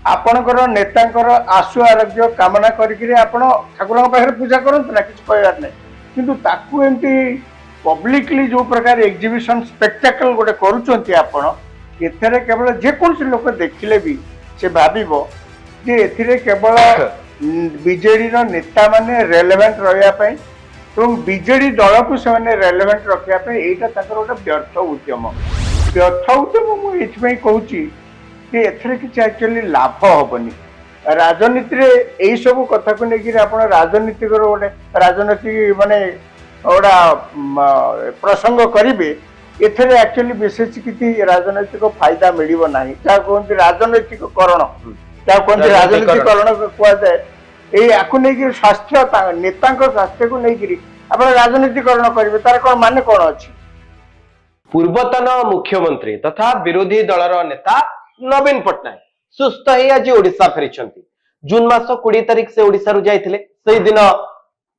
आपणकर नेतांकर आशु आरोग्य कामना करिकरी आपण ठाकुर पाखे पूजा करते ना किसी कहबार नहीं किंतु ताकू एमती पब्लिकली जो प्रकार एग्जिबिशन स्पेक्टाकल गोटे करुँच आपण एथेरे केवल जेकोसी लोक देखिले भी से भाविबो जे एथिरे केवल बीजेडी नेता माने रेलेवेंट रहिया एवं बीजेडी दल को से रेलेवेंट रखा यहाँ गोटे व्यर्थ उद्यम मुझे कहूँ कि एथरे किसी एक्चुअली लाभ हेनी राजनीति रे यही सब कथा को लेकिन आप राजनीतिक गोटे राजनीतिक माने गोटा प्रसंग करेंगे एथरे एक्चुअली विशेष किसी राजनैतिक फायदा मिलिबो नाही जहाँ कहते राजनैतिक करण जहाँ कहते राजनीतिकरण कहुए ये आपको नहीं स्वास्थ्य नेता स्वास्थ्य को लेकिन आप राजनीतिकरण करेंगे तार कौन मान कौन अच्छी पूर्वतन मुख्यमंत्री तथा विरोधी दलर नेता नवीन पट्टनायक सुस्थ ही आज ओडिशा फेरी जून मास 20 तारिख से ओडिशा रु जाइथिले सेही दिन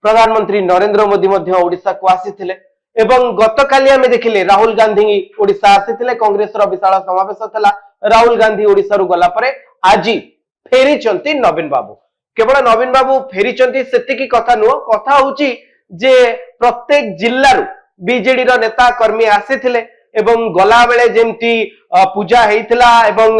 प्रधानमंत्री नरेंद्र मोदी मध्य ओडिशा को आसीथिले एवं गतकाली आमे देखिले राहुल गांधी ओडिशा आसीथिले कांग्रेस रो विशाल समावेश थला राहुल गांधी ओडिशा रु गला परे आज फेरी नवीन बाबू केवल नवीन बाबू फेरी सेतिकी कथा नुह कथा होची जे प्रत्येक जिल्लारू बीजेडी रो नेता कर्मी आसीथिले एवं गला बेले जेमती पूजा हेइथिला एवं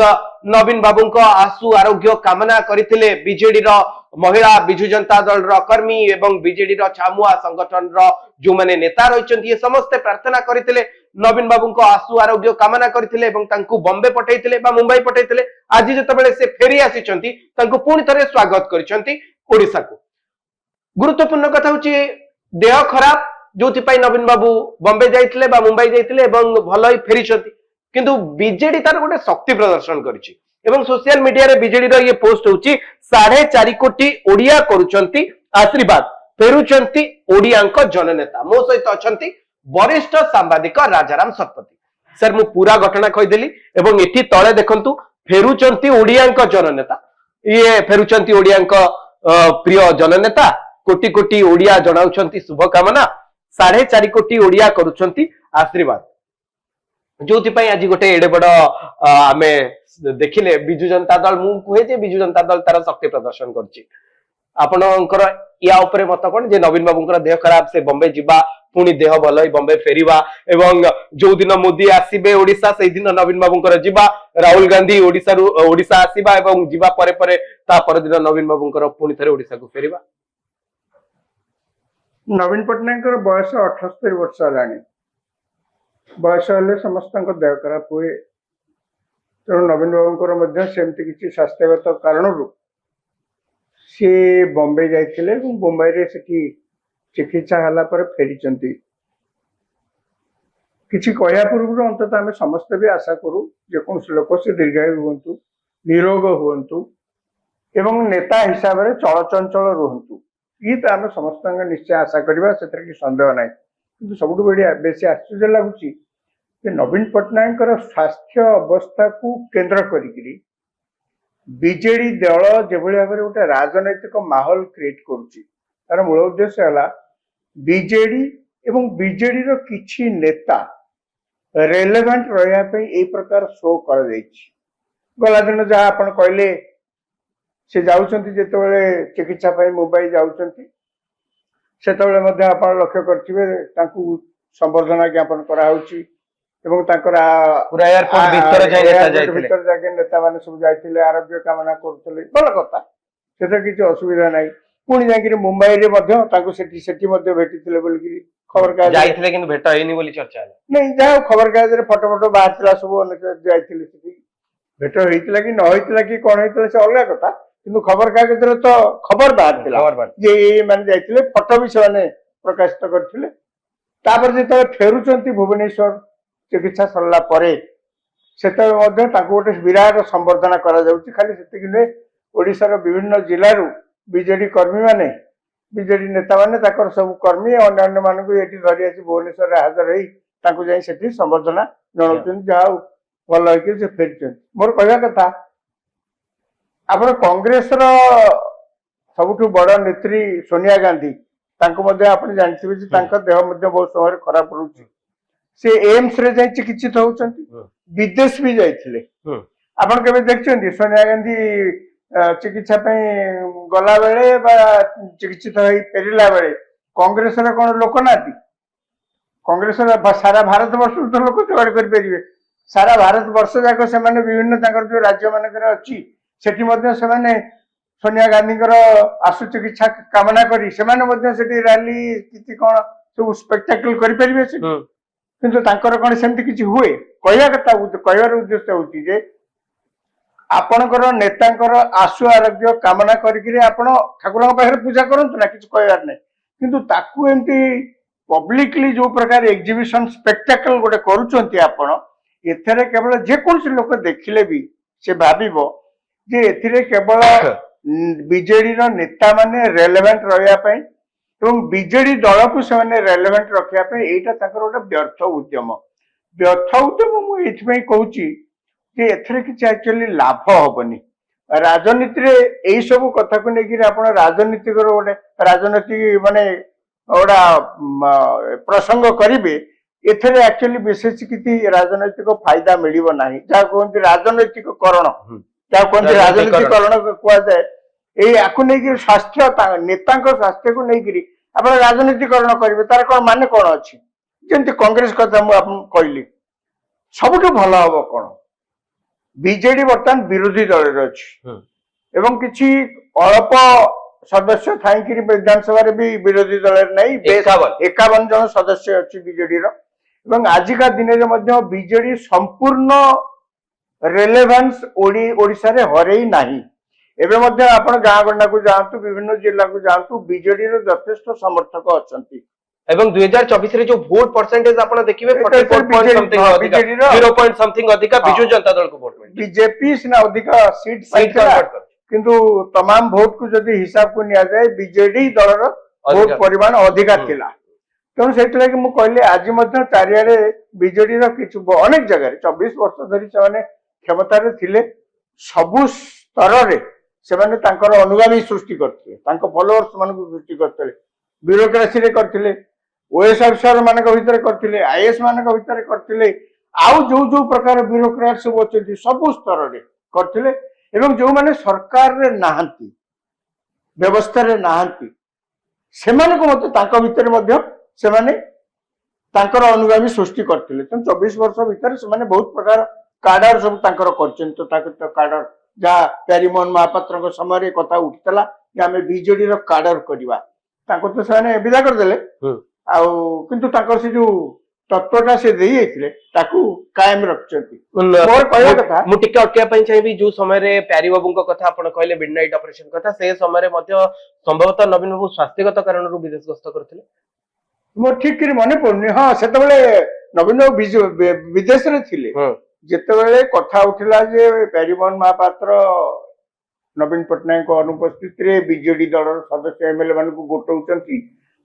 नवीन बाबू को आशु आरोग्य कामना करथिले बीजेडी रो महिला बिजु जनता दल रो कर्मी एवं बीजेडी रो छामुआ संगठन रो जो माने नेता रहिचंती ये समस्त प्रार्थना करथिले नवीन बाबू को आशु आरोग्य कामना करथिले एवं तांकु बॉम्बे पठैथिले बा मुंबई पठैथिले आज जतबेले से फेरी आसीचंती तांकु पुणी थरे स्वागत करिसंती ओडिसा को गुरुत्वपूर्ण कथा होची देह खराब जोथि पाई नवीन बाबू बॉम्बे जाइथिले बा मुंबई जाइथिले एवं भलई फेरिचंती किंतु बीजेडी तार गोटे शक्ति प्रदर्शन करिछि एवं सोशल मीडिया रे बीजेडी रो ये पोस्ट होची 4.5 कोटी ओडिया करूचंती आशीर्वाद फेरुचंती ओडियांक जननेता मो सहित अछंती वरिष्ठ सांबादिक राजाराम शतपथी सर मु पूरा घटना कहिदेली एवं एठी तळे देखंतु फेरुचंती ओडियांक जननेता ये फेरुचंती ओडियांक प्रिय जननेता कोटी कोटी ओडिया जणाउछंती शुभकामना 4.5 कोटी ओडिया करूछंती आशीर्वाद जो आज गोटे एडे बड़ आमे देखिले बिजु जनता दल मु कहे जे बिजु जनता दल तार शक्ति प्रदर्शन करछि आपनकर या उपरे मत कोन जे नवीन बाबूंकर देह खराब से बॉम्बे जिबा पुणी देह भल बॉम्बे फेरिबा एवं जो दिन मोदी आसीबे ओडिशा से दिन नवीन बाबूंकर जिबा राहुल गांधी ओडिशा आसीबा एवं जिबा परे परे ता पर दिन नवीन बाबूंकर पुणी थरे ओडिशा को फेरिबा नवीन पट्टनायक बयस 78 वर्ष हेलानी बयस हेले समस्त देह खराब हुए तेणु नवीन बाबू सेमती किसी स्वास्थ्यगत कारण सी बॉम्बे जाइए मुंबई रे सेठी चिकित्सा हला पर फेरी किसी कहया पूर्व अंततः आम समस्त भी आशा करूँ जेको लोक से दीर्घायु हूँ निरोग हूँ एवं नेता हिसाब से चलचंचल रुहतु ये तो आम समस्त निश्चय आशा करवा से सन्देह ना कि सब बढ़िया बेस आश्चर्य लगुच नवीन पट्टनायक स्वास्थ्य अवस्था को केन्द्र करी बीजेडी दल जो भाव में गोटे राजनैतिक माहौल क्रिएट कर मूल उद्देश्य है बीजेडी एवं बीजेडी किछि नेता रेलेवेंट रही प्रकार शो कर गला दिन जहाँ आप कहले से जाउछंती जेतेबेले चिकित्सा पाई मुंबई जाउछंती सेतेबेले मध्ये आपण लक्ष्य करथिबे तांकु संबर्धना ज्ञापन करा होउची एवं तांकर पूरा एयरपोर्ट भीतर जाय नेता जायथिले भीतर जाके नेता माने सब जायथिले आरोग्य कामना करथले भल कथा सेते किछि असुविधा नाही पुणी जाके मुंबई रे मध्ये तांकु सेठी मध्ये भेटिथिले बोलकी खबर कागज जायथिले किंतु भेट हेनी बोली चर्चा है नहीं जा खबर कागज रे फोटो बाहरथिला सब अनेक जायथिले सेठी भेट होइतिला कि न होइतिला कि कोन होइतिला से अलग कथा किंतु खबर कागज रे तो खबर बाहर ये माने जाइथिले फोटो भी से प्रकाशित करथिले तापर जे फेरुचंती भुवनेश्वर चिकित्सा सरला परे सेते मध्ये ताको गोटे विराट संबर्धना करा जाउची खाली सेति कि ओडिसा रो विभिन्न जिल्ला रु बीजेडी कर्मी माने बीजेडी नेता माने ताकर सब कर्मी अन्य माने को एठी धरि आसी भुवनेश्वर रे हाजर रही ताको जाई सेठी संबर्धना जणाउचन जाऊ भल होई जे फेरचन मोर कहया कथा आपण कांग्रेस सबुठ बड़ नेत्री सोनिया गांधी आपण जानते देह बहुत समय खराब रोचे से एम्स रे जाई चिकित्सित होउछंती विदेश भी जाइथिले ଆପଣ କେବେ ଦେଖିଛନ୍ତି ସୋନିଆ ଗାନ୍ଧୀ ଚିକିତ୍ସା ପାଇଁ ଗଲା ବେଳେ ବା ଚିକିତ୍ସିତ ହେଇ ଫେରିଲା ବେଳେ କଂଗ୍ରେସର କଣ ଲୋକ ନାହାନ୍ତି? କଂଗ୍ରେସର ସାରା ଭାରତ ବର୍ଷରୁ ତ ଲୋକ ଯୋଗାଡ଼ କରିପାରିବେ। ସାରା ଭାରତ ବର୍ଷ ଯାକ ସେମାନେ ବିଭିନ୍ନ ତାଙ୍କର ଯୋଉ ରାଜ୍ୟ ମାନଙ୍କରେ ଅଛି ସେଠି ମଧ୍ୟ ସେମାନେ ସୋନିଆ ଗାନ୍ଧୀଙ୍କର ଆଶୁ ଚିକିତ୍ସା କାମନା କରି ସେମାନେ ମଧ୍ୟ ସେଠି ରାଲି କିଛି କଣ ସବୁ ସ୍ପେକ୍ଟାକଲ କରିପାରିବେ ସେଠି। କିନ୍ତୁ ତାଙ୍କର କଣ ସେମିତି କିଛି ହୁଏ? କହିବା କଥା, କହିବାର ଉଦ୍ଦେଶ୍ୟ ହଉଛି ଯେ ଆପଣଙ୍କର ନେତାଙ୍କର ଆଶୁ ଆରୋଗ୍ୟ କାମନା କରିକିରି ଆପଣ ଠାକୁରଙ୍କ ପାଖରେ ପୂଜା କରନ୍ତୁ ନା, କିଛି କହିବାର ନାହିଁ। କିନ୍ତୁ ତାକୁ ଏମିତି ପବ୍ଲିକଲି ଯୋଉ ପ୍ରକାର ଏକ୍ଜିବିସନ ସ୍ପେକ୍ଟାକଲ ଗୋଟେ କରୁଛନ୍ତି ଆପଣ, ଏଥିରେ କେବଳ ଯେକୌଣସି ଲୋକ ଦେଖିଲେ ବି ସେ ଭାବିବ ଯେ ଏଥିରେ କେବଳ ବିଜେଡିର ନେତା ମାନେ ରେଲେଭେଣ୍ଟ ରହିବା ପାଇଁ ଏବଂ ବିଜେଡି ଦଳକୁ ସେମାନେ ରେଲେଭେଣ୍ଟ ରଖିବା ପାଇଁ ଏଇଟା ତାଙ୍କର ଗୋଟେ ବ୍ୟର୍ଥ ଉଦ୍ୟମ। ବ୍ୟର୍ଥ ଉଦ୍ୟମ ମୁଁ ଏଇଥିପାଇଁ କହୁଛି ଯେ ଏଥିରେ କିଛି ଆକ୍ଚୁଆଲି ଲାଭ ହବନି। ରାଜନୀତିରେ ଏଇ ସବୁ କଥାକୁ ନେଇକିରି ଆପଣ ରାଜନୀତିକର ଗୋଟେ ରାଜନୀତି ମାନେ ଗୋଟା ପ୍ରସଙ୍ଗ କରିବେ, ଏଥିରେ ଆକ୍ଚୁଆଲି ବିଶେଷ କିଛି ରାଜନୈତିକ ଫାଇଦା ମିଳିବ ନାହିଁ। ଯାହା କୁହନ୍ତି ରାଜନୈତିକ କରଣ, ଯାହା କୁହନ୍ତି ରାଜନୀତିକରଣ କୁହାଯାଏ। ଏଇ ଆକୁ ନେଇକିରି ସ୍ୱାସ୍ଥ୍ୟ ନେତାଙ୍କ ସ୍ୱାସ୍ଥ୍ୟକୁ ନେଇକିରି ଆପଣ ରାଜନୀତିକରଣ କରିବେ, ତାର କଣ ମାନେ କଣ ଅଛି? ଯେମିତି କଂଗ୍ରେସ କଥା ମୁଁ ଆପଣଙ୍କୁ କହିଲି, ସବୁଠୁ ଭଲ ହବ କଣ? ବିଜେଡି ବର୍ତ୍ତମାନ ବିରୋଧୀ ଦଳରେ ଅଛି ଏବଂ କିଛି ଅଳ୍ପ ସଦସ୍ୟ ଥାଇକିରି ବିଧାନସଭାରେ ବି ବିରୋଧୀ ଦଳରେ ନାହିଁ, 51 ଜଣ ସଦସ୍ୟ ଅଛି ବିଜେଡିର। ଏବଂ ଆଜିକା ଦିନରେ ମଧ୍ୟ ବିଜେଡି ସମ୍ପୂର୍ଣ୍ଣ ରେଲେଭାନ୍ସ ଓଡିଶାରେ ହରେଇ ନାହିଁ। ଏବେ ମଧ୍ୟ ଆପଣ ଗାଁ ଗଣ୍ଡାକୁ ଯାଆନ୍ତୁ, ବିଭିନ୍ନ ଜିଲ୍ଲାକୁ ଯାଆନ୍ତୁ, ବିଜେଡିର ଯଥେଷ୍ଟ ସମର୍ଥକ ଅଛନ୍ତି। ଏବଂ 2024 ଯୋଉ ଭୋଟ ପରସେଣ୍ଟେଜ ଆପଣ ଦେଖିବେ 0.something ଅଧିକା ବିଜୁ ଜନତା ଦଳକୁ ଭୋଟ ମିଳିଛି। ବିଜେପି ସିନା ଅଧିକା ସିଟ୍ ପାଇଥିଲା, କିନ୍ତୁ ତମାମ ଭୋଟ କୁ ଯଦି ହିସାବକୁ ନିଆଯାଏ ବିଜେଡି ଦଳର ଭୋଟ ପରିମାଣ ଅଧିକା ଥିଲା। ତେଣୁ ସେଇଥିଲାଗି ମୁଁ କହିଲି ଆଜି ମଧ୍ୟ ଚାରିଆଡେ ବିଜେଡିର କିଛି ଅନେକ ଜାଗାରେ 24 ବର୍ଷ ଧରି ସେମାନେ କ୍ଷମତାରେ ଥିଲେ, ସବୁ ସ୍ତରରେ ସେମାନେ ତାଙ୍କର ଅନୁଗାମୀ ସୃଷ୍ଟି କରିଥିଲେ, ତାଙ୍କ ଫଲୋଅର୍ସ ମାନଙ୍କୁ ସୃଷ୍ଟି କରିଥିଲେ, ବ୍ୟୁରୋକ୍ରାସିରେ କରିଥିଲେ, ଓଏସ୍ ଅଫିସର ମାନଙ୍କ ଭିତରେ କରିଥିଲେ, ଆଇଏଏସ୍ ମାନଙ୍କ ଭିତରେ କରିଥିଲେ, ଆଉ ଯୋଉ ଯୋଉ ପ୍ରକାର ବ୍ୟୁରୋକ୍ରାଟ ସବୁ ଅଛନ୍ତି ସବୁ ସ୍ତରରେ କରିଥିଲେ। ଏବଂ ଯୋଉମାନେ ସରକାରରେ ନାହାନ୍ତି, ବ୍ୟବସ୍ଥାରେ ନାହାନ୍ତି, ସେମାନଙ୍କୁ ମଧ୍ୟ ତାଙ୍କ ଭିତରେ ମଧ୍ୟ ସେମାନେ ତାଙ୍କର ଅନୁଗାମୀ ସୃଷ୍ଟି କରିଥିଲେ। ତେଣୁ 24 ବର୍ଷ ଭିତରେ ସେମାନେ ବହୁତ ପ୍ରକାର କାଡର ସବୁ ତାଙ୍କର କରିଛନ୍ତି। ତଥାକଥିତ କାଡର, ଯାହା ପ୍ୟାରୀମୋହନ ମହାପାତ୍ରଙ୍କ ସମୟରେ କଥା ଉଠିଥିଲା ଯେ ଆମେ ବିଜେଡିର କାଡର କରିବା, ତାଙ୍କୁ ତ ସେମାନେ ବିଦା କରିଦେଲେ। ଆଉ କିନ୍ତୁ ତାଙ୍କର ସେ ଯୋଉ ତତ୍ତ୍ୱଟା ସେ ଦେଇ ଯାଇଥିଲେ ତାକୁ କାୟମ ରଖିଛନ୍ତି। ମୋର କହିବା କଥା, ମୁଁ ଟିକେ ଅଟକିବା ପାଇଁ ଚାହିଁବି, ଯୋଉ ସମୟରେ ପ୍ୟାରୀ ବାବୁଙ୍କ କଥା ଆପଣ କହିଲେ ମିଡନାଇଟ୍ ଅପରେସନ କଥା, ସେ ସମୟରେ ମଧ୍ୟ ସମ୍ଭବତଃ ନବୀନ ବାବୁ ସ୍ୱାସ୍ଥ୍ୟଗତ କାରଣରୁ ବିଦେଶ ଗସ୍ତ କରିଥିଲେ। ମୋର ଠିକ କରି ମନେ ପଡୁନି। ହଁ, ସେତେବେଳେ ନବୀନ ବାବୁ ବିଦେଶରେ ଥିଲେ। ଯେତେବେଳେ କଥା ଉଠିଲା ଯେ ପ୍ୟାରୀମୋହନ ମହାପାତ୍ର ନବୀନ ପଟ୍ଟନାୟକଙ୍କ ଅନୁପସ୍ଥିତିରେ ବିଜେଡି ଦଳର ସଦସ୍ୟ ଏମଏଲଏ ମାନଙ୍କୁ ଗୋଟଉଛନ୍ତି,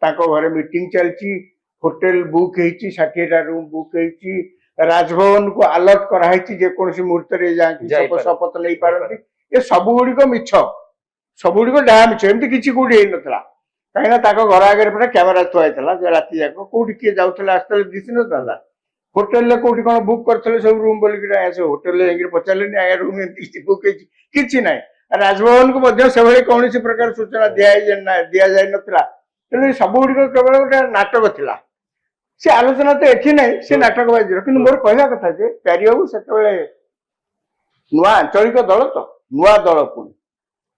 ତାଙ୍କ ଘରେ ମିଟିଂ ଚାଲିଛି, ହୋଟେଲ ବୁକ୍ ହେଇଛି, 60ଟା ରୁମ୍ ବୁକ୍ ହେଇଛି, ରାଜଭବନକୁ ଆଲର୍ଟ କରାହେଇଛି ଯେକୌଣସି ମୁହୂର୍ତ୍ତରେ ଯାଇକି ଶପଥ ନେଇପାରନ୍ତି, ଏ ସବୁ ଗୁଡିକ ମିଛ, ସବୁ ଗୁଡିକ ଡାହା ମିଛ। ଏମିତି କିଛି କୋଉଠି ହେଇନଥିଲା। କାହିଁକିନା ତାଙ୍କ ଘର ଆଗରେ ପୁରା କ୍ୟାମେରା ଥୁଆ ହେଇଥିଲା ଯେ ରାତି ଯାକ, କୋଉଠି କିଏ ଯାଉଥିଲେ ଆସିଥିଲେ ଦିଶି ନଥାନ୍ତା। ହୋଟେଲରେ କୋଉଠି କଣ ବୁକ୍ କରିଥିଲେ ସବୁ ରୁମ୍ ବୋଲିକିରି, ଆଜ୍ଞା ହୋଟେଲରେ ଯାଇକିରି ପଚାରିଲେନି ଆଜ୍ଞା ରୁମ୍ ଏମିତି ବୁକ୍ ହେଇଛି, କିଛି ନାହିଁ। ରାଜଭବନକୁ ମଧ୍ୟ ସେଭଳି କୌଣସି ପ୍ରକାର ସୂଚନା ଦିଆଯାଇ ନଥିଲା। ତେଣୁ ସବୁ ଗୁଡିକ କେବଳ ଗୋଟେ ନାଟକ ଥିଲା। ସେ ଆଲୋଚନା ତ ଏଠି ନାହିଁ, ସେ ନାଟକ ବାଜିର। କିନ୍ତୁ ମୋର କହିବା କଥା ଯେ ପ୍ୟାରୀ ବାବୁ ସେତେବେଳେ ନୂଆ ଆଞ୍ଚଳିକ ଦଳ, ତ ନୂଆ ଦଳ, ପୁଣି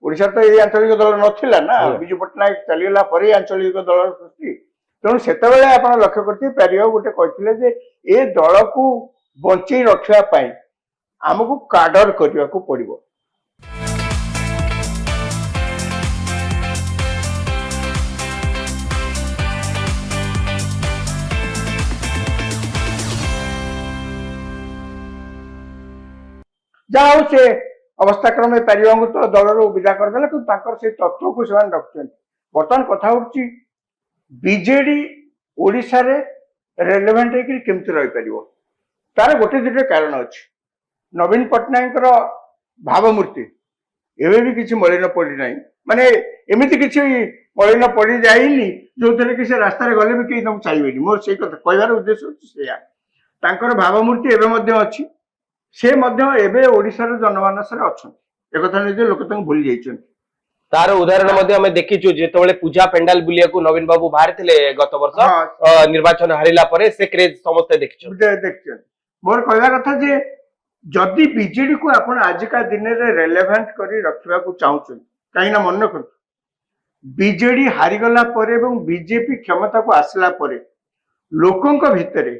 ଓଡିଶାରେ ତ ଏଇ ଆଞ୍ଚଳିକ ଦଳ ନଥିଲା ନା, ବିଜୁ ପଟ୍ଟନାୟକ ଚାଲିଗଲା ପରେ ଆଞ୍ଚଳିକ ଦଳର ସୃଷ୍ଟି। ତେଣୁ ସେତେବେଳେ ଆପଣ ଲକ୍ଷ୍ୟ କରିଥିବେ ପ୍ୟାରୀ ବାବୁ ଗୋଟେ କହିଥିଲେ ଯେ ଏ ଦଳକୁ ବଞ୍ଚେଇ ରଖିବା ପାଇଁ ଆମକୁ କାଡର କରିବାକୁ ପଡିବ। ଯାହା ହଉ ସେ ଅବସ୍ଥା କ୍ରମେ ପ୍ୟାରୀ ବାବୁଙ୍କୁ ତ ଦଳରୁ ବିଦା କରିଦେଲେ, କିନ୍ତୁ ତାଙ୍କର ସେଇ ତତ୍ତ୍ୱକୁ ସେମାନେ ରଖୁଛନ୍ତି। ବର୍ତ୍ତମାନ କଥା ହଉଛି ବିଜେଡି ଓଡିଶାରେ ରେଲେଭେଣ୍ଟ ହେଇକି କେମିତି ରହିପାରିବ, ତାର ଗୋଟେ ଦୁଇଟା କାରଣ ଅଛି। ନବୀନ ପଟ୍ଟନାୟକଙ୍କର ଭାବମୂର୍ତ୍ତି ଏବେ ବି କିଛି ମଳିନ ପଡିନାହିଁ, ମାନେ ଏମିତି କିଛି ମଳିନ ପଡିଯାଇନି ଯୋଉଥିରେ କି ସେ ରାସ୍ତାରେ ଗଲେ ବି କେହି ତାଙ୍କୁ ଚାହିଁବେନି। ମୋର ସେଇ କଥା କହିବାର ଉଦ୍ଦେଶ୍ୟ ହଉଛି ସେଇଆ। ତାଙ୍କର ଭାବମୂର୍ତ୍ତି ଏବେ ମଧ୍ୟ ଅଛି, से मध्य एबे ओडिशार जनमानसरे अछंती एकथा नहीं जे लोक तांको भूली जाइछन। तार उदाहरण मध्ये आमे देखिछु जेतेबेले पूजा पेंडाल बुलिया को नवीन बाबू बाहर थिले गत वर्ष हाँ। निर्वाचन हारिला परे से क्रेज समस्त देखिछु देखछन मोर कहला कथा जे जदि बीजेडी को आपण आजिका दिन रे रेलेवेंट करी रखिबा को चाहुछन काई ना मन रखु बीजेडी हारिगला परे एवं बीजेपी क्षमता को आसला परे लोकंक भितरे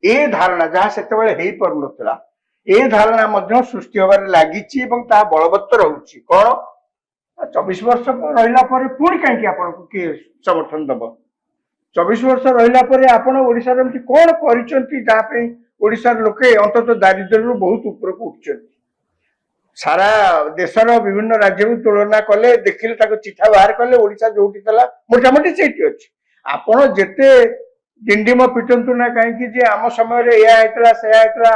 ए धारणा जहाँ सेतेबेले हेई परनथला ए धारणा मध्य सृष्टि होबार लागिछि एवं ता बलवत्तर होउछि कोन 24 वर्ष रहिला परे पुणी काई आपन को के समर्थन दब 24 वर्ष रहिला परे आपण ओडिसा रे कोन करिसंती जा पे ओडिसार लोके अंतत दारिद्र्य बहुत ऊपर को उठछंती सारा देशर विभिन्न राज्य को तुलना कले देखिले ताको चिठा बाहर कले ओडिसा जोटी तला मोटामोटी सेठी अछि आपण जेते डिंडिम पिटंतु ना काहे कि जे आम समय रे या हेतला से हेतला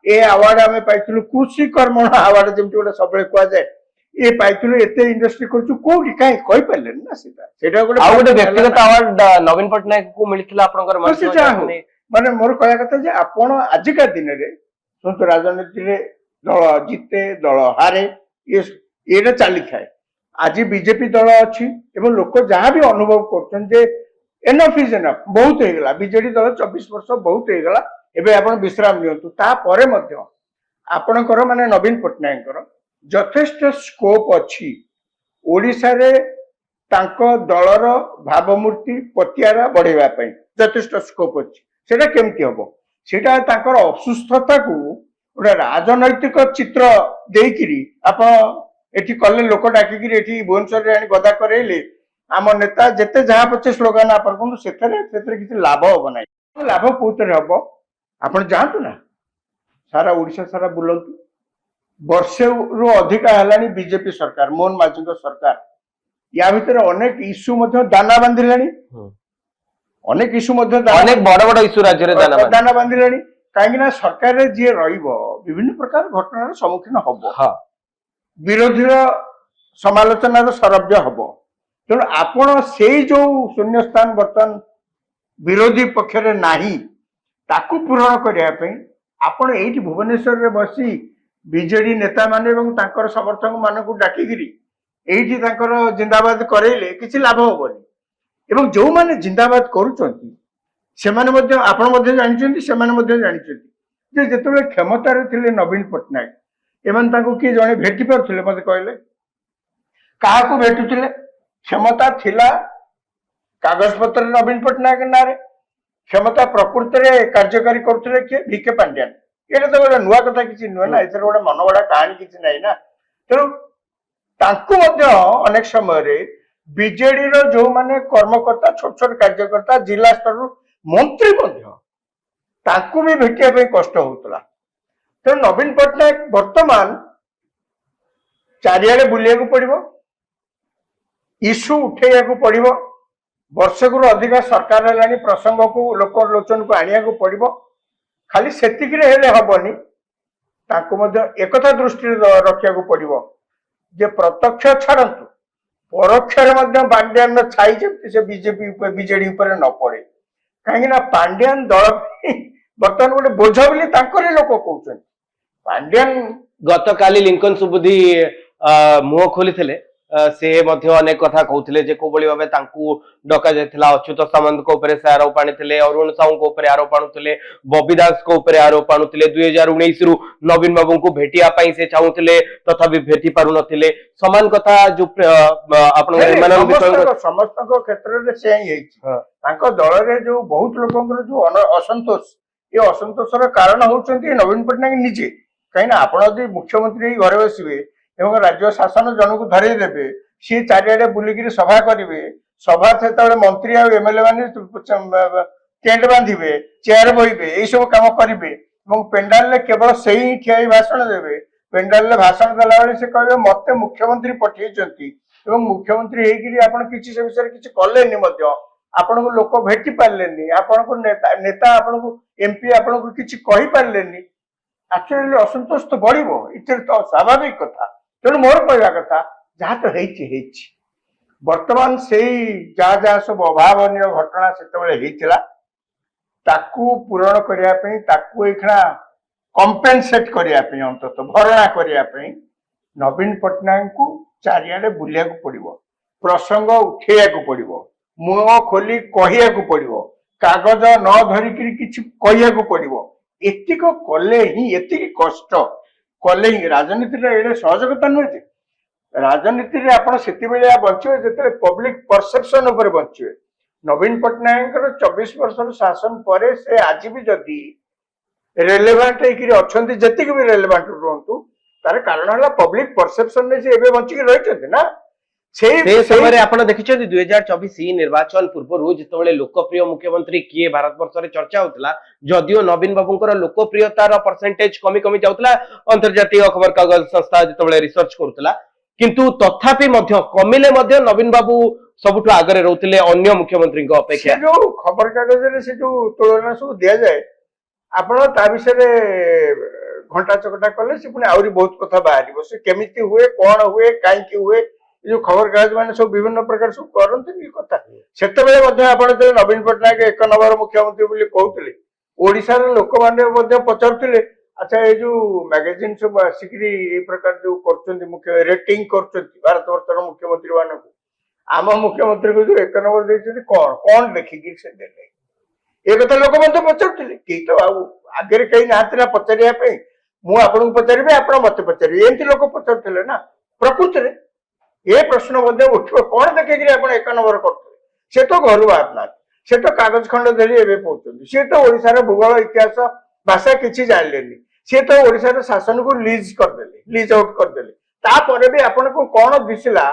ए अवार्ड हमें पाइथिलु कृषि कर्मण अवार्ड जेमति गोटे सबले कुआ जाय ए पाइथिलु एते इंडस्ट्री करछु कोठी काहे कहि पाले ना सेटा गोटे आ गोटे व्यक्तिगत अवार्ड नवीन पटनायक को मिलिथिला आपनकर माने मोर कहया कथा जे आपण आजिका दिन रे सुनत राजनीति रे दल जिते दल हारे ये चली थाए आज बीजेपी दल अच्छी एवं लोक जहाँ भी अनुभव कर एनफ इज एनफ बहुत हो गला बीजेडी दल 24 वर्ष बहुत हो गला एबे आपण विश्राम नियंतु तापरे मध्य आपणकर माने नवीन पटनायक यथेष्ट स्कोप अच्छी ओडिशा रे तांको दलर भावमूर्ति पतियारा बढ़ेवा पई यथेष्ट स्कोप अच्छी सेटा केमती हबो सेटा तांकर असुस्थता को गोटे राजनैतिक चित्र देकिरी आपण एठी कले लोक डाकिकी एठी भुवनेश्वर रे गदा करेले आम नेता जेते जहाँ पचे स्लोगान आपण कोन सेतरे किछि लाभ होबो नै लाभ कोतरे हबो आपण जानतु ना सारा ओडिसा सारा बुलंतु वर्षे रु अधिक हलानी बीजेपी सरकार मोहन माझी सरकार या भीतर अनेक इश्यू मध्य दाना बांधिलानी अनेक इश्यू मध्य अनेक बड़ बड़ इश्यू राज्य रे दाना बांधिलानी कहीं सरकार रे जे रहिबो विभिन्न प्रकार घटनार सम्मुखीन हबो विरोधी समालोचनार सरव्य हबो तेणु आपण से जो शून्य स्थान बर्तन विरोधी पक्ष रे नाही ताकू पूरण करिया पई आपण एठी भुवनेश्वर रे बसी बीजेडी नेता माने एवं तांकर समर्थक मानकू डाकिगिरी एठी तांकर जिंदाबाद करेले किछि लाभ होबनी एवं जो माने जिंदाबाद करूचंती सेमाने मध्य आपण मध्य जानिचंती सेमाने मध्य जानिचंती जे जेतेबेले क्षमता रे थिले नवीन पटनायक एमन ताको कि जणे भेटी परथिले मते कहले काहा को भेटुथिले क्षमता थिला कागज पत्र नवीन पटनायक नारे क्षमता प्रकृति रे कार्यकारी करथिले के वीके पांड्यान एटा तो गोटे नुआ कथा किछि नुआ ना एथर गोटे मनगड़ा कहानी किछि नै ना तेणु तांको मध्य अनेक समय रे बीजेडी रो जो माने कर्मकर्ता छोट छोट कार्यकर्ता जिला स्तर मंत्री मध्य तांको भी भेटिया पे कष्ट होतला तेणु नवीन पटनायक वर्तमान चारियाडे बुलिया को पड़िबो इश्यू उठेया को पड़िबो वर्षकु अधिक सरकार हेलानी प्रसंग को लोक लोचन को आनिया को पड़िबो खाली सेतिक रे हेले हबनी तांको मध्य एकता दृष्टि रखिया को पड़िबो जे प्रत्यक्ष छाड़ंतु परोक्ष रे मध्य पांड्यान छाई जेमति से बीजेपी बीजेडी ऊपर न पड़े कहीं ना पांड्यान दल बर्तमान गोटे बोझ बोली तांकरे लोक कहउछन पांड्यान गतकाली लिंकन सुबुद्धि मुह खोली से मध्य अनेक कथा कहते जे को भाव तांकू डका जाइथिला अच्युत सामंत को ऊपर से आरोप आनिथिले अरुण साहू को ऊपर आरोप आनुथिले बबी दास को ऊपर आरोप आनुथिले 2019 रु नवीन बाबू को भेटिया पई से चाहुथिले तथापि भेटी पारु नथिले समान कथा जो आपण समस्त क्षेत्र रे से ही तांको दल रे जो बहुत लोकंकर जो असंतोष ये असंतोषर कारण होउचंती नवीन पटनायक निजे कहीं आपण यदि मुख्यमंत्री घरे बसिबे एवं राज्य शासन जन को धरई देवे सी चारिआडे बुलिकी सभा करेंगे सभा से मंत्री आ एमएलए माने टेंट बांधे चेयर बोइबे यही सब कम करेंगे पेंडाल केवल से ही ठिया भाषण देवे पेंडाल भाषण देला बेले से कहे मत मुख्यमंत्री पठेइचंती एवं मुख्यमंत्री होकर किसी से विषय किसी कलेनी आपण को लोक भेटी पार्लेनी आपण को नेता आपण को एमपी आपण को किसी कहि पार्लेनी एक्चुअली असंतोष तो बढ़िबो इतर तो स्वाभाविक कथा तेणु मोर कहवा कथा जहाँ तो हेची वर्तमान से जहाँ जहाँ सब अभावनीय घटना से पूरण करने कंपेनसेट करिया पे अंतत भरणा करिया पे नवीन पट्टनायक को चारियाडे बुलिया को पड़िबो, प्रसंग उठेया को पड़िबो, मुह खोली कहिया को पड़िबो, कागज न धरिकी किछि कहिया को पड़िबो। एतिक कले ही एतिक कष्ट कले ही राजनीति रे एडे सहज कथा नुहे। राजनीति रे आपण सेति बेले बंचिबे जेते पब्लिक परसेप्शन ऊपर बंचिबे। नवीन पट्टनायक 24 वर्ष शासन परे से आज भी जदि रेलेवेंट होकर अच्छा जति भी रेलेवेंट रुहतु तार कारण है पब्लिक परसेप्शन ने से एबे बंचिक रहिछथि ना। से समय आपण देखिछथि 2024 निर्वाचन पूर्व जितबेले लोकप्रिय मुख्यमंत्री किए भारत वर्ष रे चर्चा होतला, जदियो नवीन बाबूंकर लोकप्रियतार परसेंटेज कमी कमी जाउतला, अंतर्जातीय खबर कागज संस्था जितबेले रिसर्च करतला, किंतु तथापि मध्य कमिले मध्य नवीन बाबू सबुठु आगरे रहउतिले अन्य मुख्यमंत्री को अपेक्षा। जो खबर कागज रे से जो तुलना सब दिया जाए आपण ता विषय घंटा चकटा कले से पुनी आउरी बहुत कथा बाहरिबो, से केमिति हुए कोन हुए काई की हुए जो खबर कागज माने सब विभिन्न प्रकार सब करनथि कथा। सेते बेले मध्य आपण जे नवीन पट्टनायक एक नंबर मुख्यमंत्री बोली कहउतिले, ओडिसा रे लोक माने मध्य पचारथिले अच्छा ये जो मैगजीन सब आसिकरी ए प्रकार जो करचंती मुख्य रेटिंग करचंती भारत वर्षर मुख्यमंत्री मान को आम मुख्यमंत्री को जो एक नंबर देछथि कोन कोन देखिकी से देले ए कथा लोक मध्य पचारथिले कि तो आगे कहीं नाथिला पचारिया पे मु आपन को पचारिबे आपण मते पचारिबे एंती लोक पचारथिले ना। प्रकृति रे ए प्रश्न मध्य उठिबो कोन देखिकी आपण एक नंबर करथिले से तो घर बात से तो कागज खंड धरी एबे पहुंचंती, से तो ओडिसा रे भूगोल इतिहास भाषा किछि जानलेनी, से तो ओडिसा रे शासन को लीज करदेले, लीज आउट करदेले। तापरे भी आपण को कोन दिसिला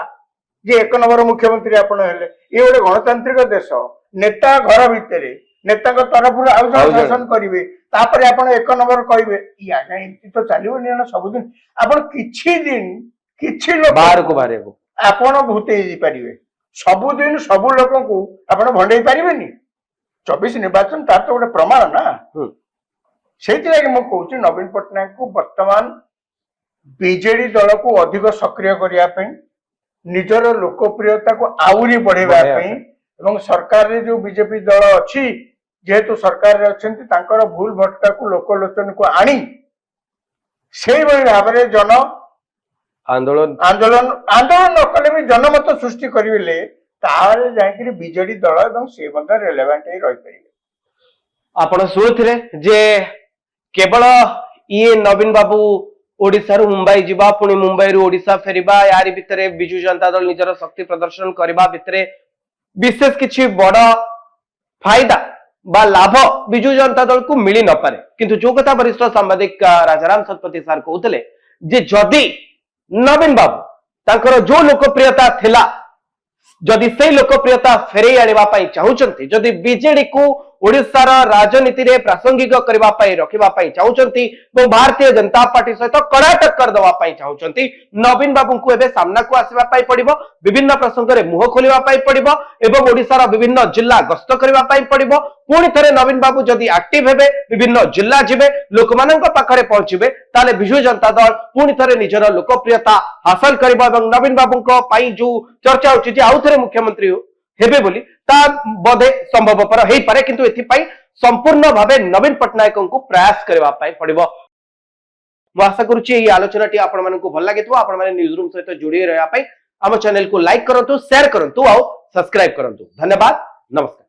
जे एक नंबर मुख्यमंत्री आपण हेले। ये गोटे गणतांत्रिक देश, नेता घर भितरे नेता तरफ शासन करिवे, तापरे आपण एक नंबर कहिबे या एमती तो चलिबोनी ना। सब दिन आपण किछि दिन किछि लोक बाहर को बारे को आपण भूतेई परिबे, सब दिन सब लोक को आपण भंडई परिबेनी। 24 निर्वाचन तार तो गोटे प्रमाण ना। सेति लागि म कहूची नवीन पट्टनायक को वर्तमान बीजेडी दल को अधिक सक्रिय करिया पे, निजर लोकप्रियता को आउरी बढ़ेबा पे एवं सरकार रे जो बीजेपी दल अछि जेहेतु सरकार रे अछंती तांकर भूल भटका को लोकलोचन को आनी सेही भली भाबरे जन आंदोलन आंदोलन आंदोलन न कले भी जनमत सृष्टि करिले तारे जायकरी बीजेडी दल एवं से बंद रेलेवेंट हे रहि परिबे। आपण सुनथिले जे केवल ये नवीन बाबू ओडिसा रु मुंबई जिबा पुणी मुंबई रु ओडिसा फेरिबा यारी भितरे बिजु जनता दल निजर शक्ति प्रदर्शन करबा भितरे विशेष किछि बड़ फायदा बा लाभ बिजु जनता दल को मिली न पारे, किंतु जो कथा वरिष्ठ सांबादिक राजाराम सतपथी सार कहउतले जे जदी नवीन बाबू तांकर जो लोकप्रियता थिला जदि से लोकप्रियता फेरे आनिबा पई चाहुचंती, जदि बीजेडी को ओडिसार राजनीति रे प्रासंगिक करबा पई रखिबा पई चाहुचंती और भारतीय जनता पार्टी सहित कड़ा टक्कर दवा पई चाहुचंती, नवीन बाबू को एबे सामना को आसीबा पई पड़िबो, विभिन्न प्रसंग रे मुह खोलिबा पई पड़िबो एवं ओडिसार विभिन्न जिल्ला गस्त करबा पई पड़िबो। पुणी थरे नवीन बाबू जदि एक्टिव हेबे, विभिन्न जिल्ला जिबे, लोकमानंक पाखरे पहुंचिबे, ताले बिजु जनता दल पुणी थरे निजर लोकप्रियता हासिल करिबो एवं नवीन बाबूंक पई जो चर्चा होछि जे आउ थरे मुख्यमंत्री हेबे बोली ता बोधे संभवपर हेई पारे, किंतु एथि पई संपूर्ण भावे नवीन पट्टनायक को प्रयास करबा पई पड़िबो। मु आशा करूछि एई आलोचनाटी आपण मानकु भल लागितबो। आपण माने न्यूज रूम सहित जोड़ी रहया पई हम चैनल को लाइक करंतु, शेयर करंतु और सब्सक्राइब करंतु। धन्यवाद, नमस्कार।